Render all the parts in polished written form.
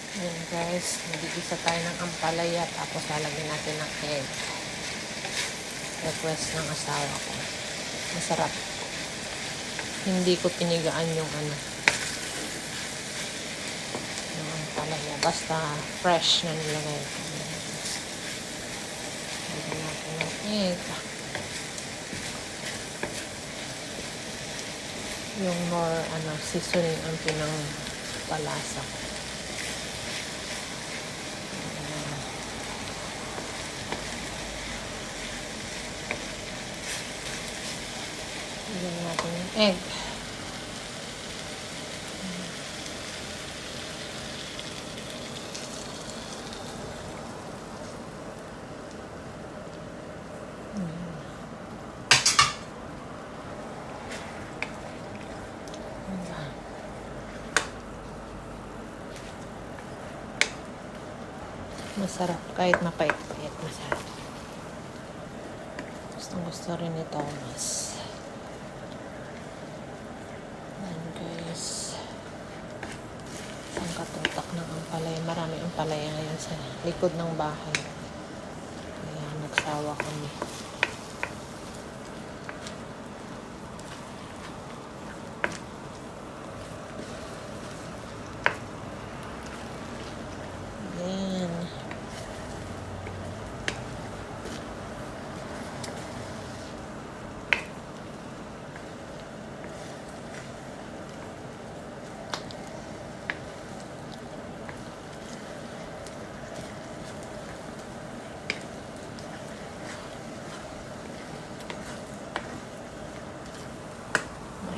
Ayan guys, nagigisa tayo ng ampalaya tapos lalagyan natin ng egg. Request ng asawa ko. Masarap. Hindi ko pinigaan yung yung ampalaya. Basta fresh na nilagay ko. Lagyan natin ng egg. Yung more seasoning ang pinangpalasa ko. Lagyan natin yung egg. Masarap kahit mapait-pait, masarap. Gusto rin ni Thomas. Ayan guys, isang katutak ng ampalaya. Marami ampalaya ngayon sa likod ng bahay, kaya nagsawa kami. Ayan.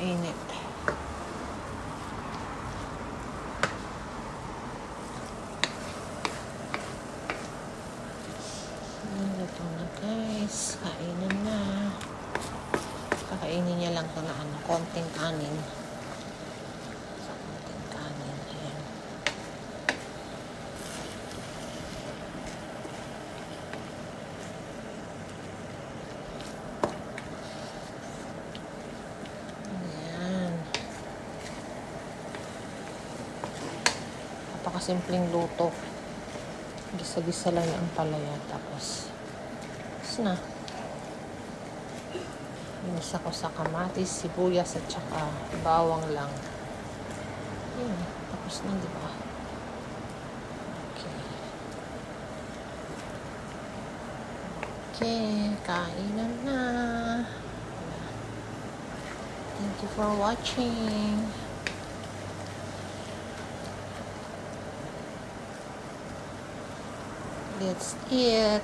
Mainit. Ito na guys, kainin na. Kakainin niya lang ito na konting kanin. Sa konting kanin. Ayan. Ayan. Napakasimpleng luto. Gisa-gisa lang yung ampalaya tapos na. Inisa ko sa kamatis, sibuyas at saka bawang lang. Yun, tapos na, di ba? Okay. Okay, kainan na. Thank you for watching. Let's eat.